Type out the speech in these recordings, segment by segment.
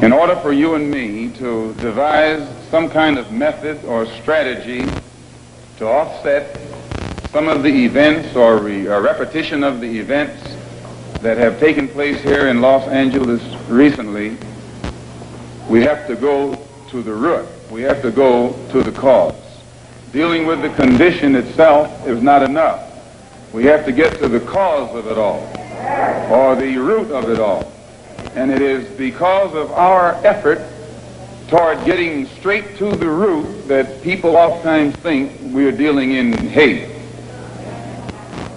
In order for you and me to devise some kind of method or strategy to offset some of the events or a repetition of the events that have taken place here in Los Angeles recently, we have to go to the root. We have to go to the cause. Dealing with the condition itself is not enough. We have to get to the cause of it all, or the root of it all. And it is because of our effort toward getting straight to the root that people oftentimes think we're dealing in hate.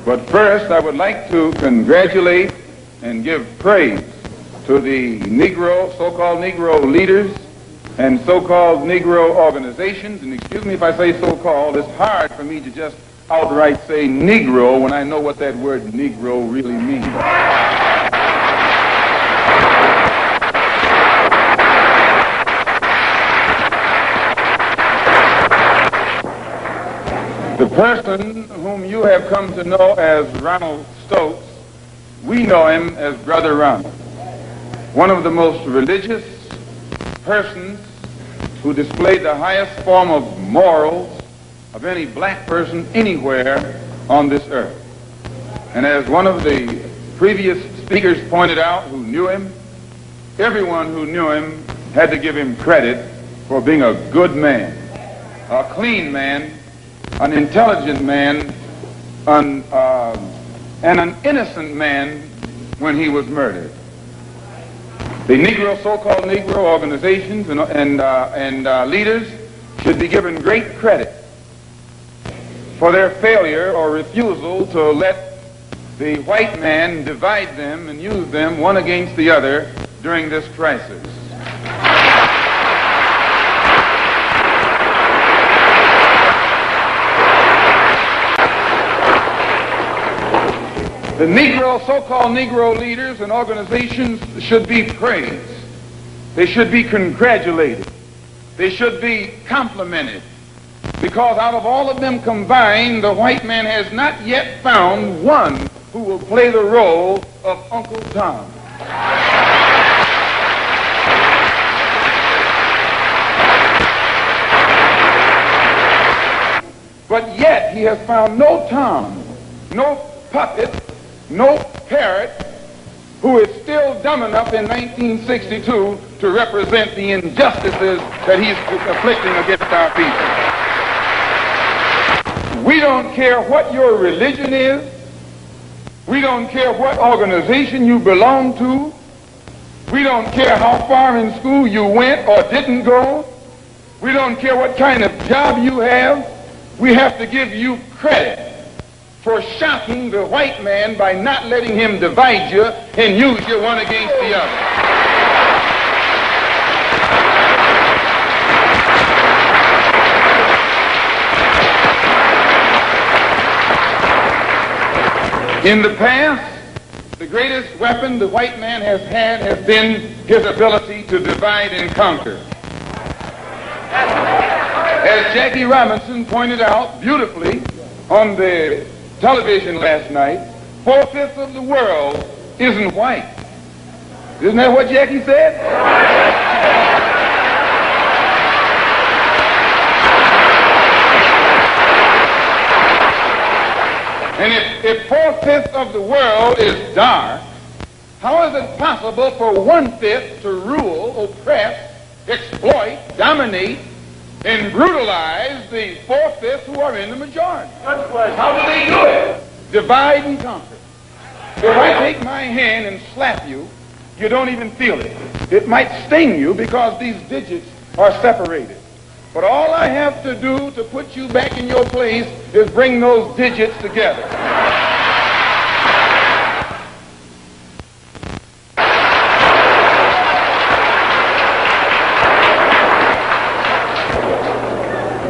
But first, I would like to congratulate and give praise to the Negro, so-called Negro leaders and so-called Negro organizations. And excuse me if I say so-called, it's hard for me to just outright say Negro when I know what that word Negro really means. The person whom you have come to know as Ronald Stokes, we know him as Brother Ronald, one of the most religious persons who displayed the highest form of morals of any black person anywhere on this earth. And as one of the previous speakers pointed out who knew him, everyone who knew him had to give him credit for being a good man, a clean man, an intelligent man, and an innocent man when he was murdered. The Negro, so-called Negro organizations and leaders should be given great credit for their failure or refusal to let the white man divide them and use them one against the other during this crisis. The Negro, so-called Negro leaders and organizations should be praised. They should be congratulated. They should be complimented. Because out of all of them combined, the white man has not yet found one who will play the role of Uncle Tom. But yet he has found no Tom, no puppet, no parrot who is still dumb enough in 1962 to represent the injustices that he's afflicting against our people. We don't care what your religion is. We don't care what organization you belong to. We don't care how far in school you went or didn't go. We don't care what kind of job you have. We have to give you credit for shocking the white man by not letting him divide you and use you one against the other. In the past, the greatest weapon the white man has had has been his ability to divide and conquer. As Jackie Robinson pointed out beautifully on the television last night, 4/5 of the world isn't white. Isn't that what Jackie said? And if 4/5 of the world is dark, how is it possible for 1/5 to rule, oppress, exploit, dominate, and brutalize the 4/5 who are in the majority? How do they do it? Divide and conquer. If I take my hand and slap you, you don't even feel it. It might sting you because these digits are separated. But all I have to do to put you back in your place is bring those digits together.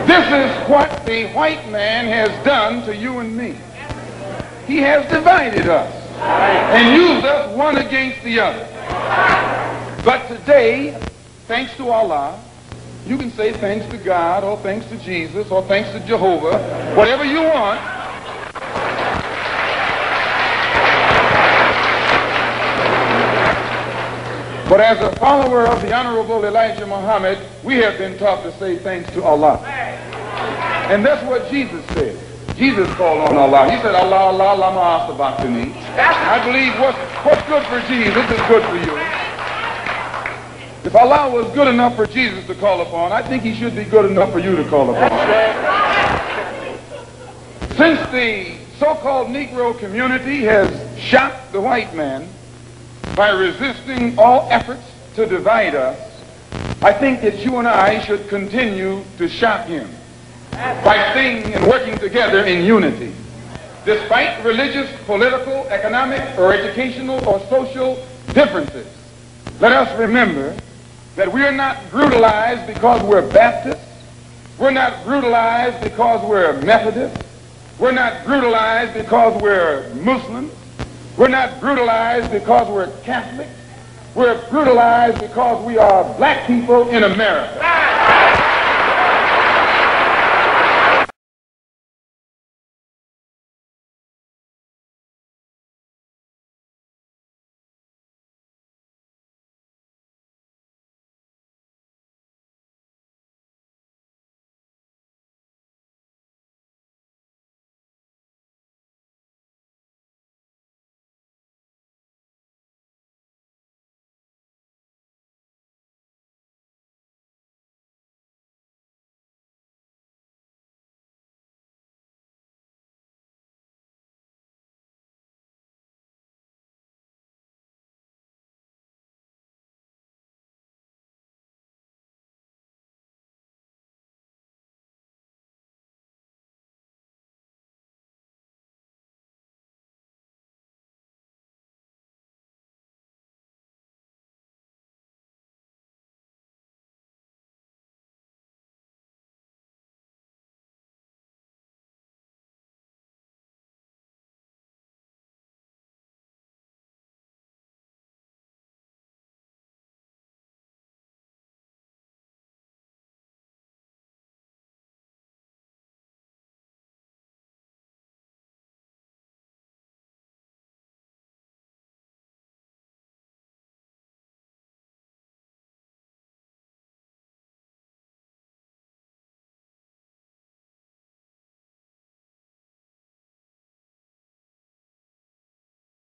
This is what the white man has done to you and me. He has divided us and used us one against the other. But today, thanks to Allah, you can say thanks to God or thanks to Jesus or thanks to Jehovah, whatever you want. But as a follower of the Honorable Elijah Muhammad, we have been taught to say thanks to Allah. And that's what Jesus said. Jesus called on Allah. He said, Allah, Allah, lama asabachthani. I believe what's good for Jesus is good for you. If Allah was good enough for Jesus to call upon, I think he should be good enough for you to call upon. Since the so-called Negro community has shocked the white man by resisting all efforts to divide us, I think that you and I should continue to shock him by staying and working together in unity. Despite religious, political, economic, or educational, or social differences, let us remember that we are not brutalized because we're Baptists. We're not brutalized because we're Methodists. We're not brutalized because we're Muslims. We're not brutalized because we're Catholic. We're brutalized because we are black people in America.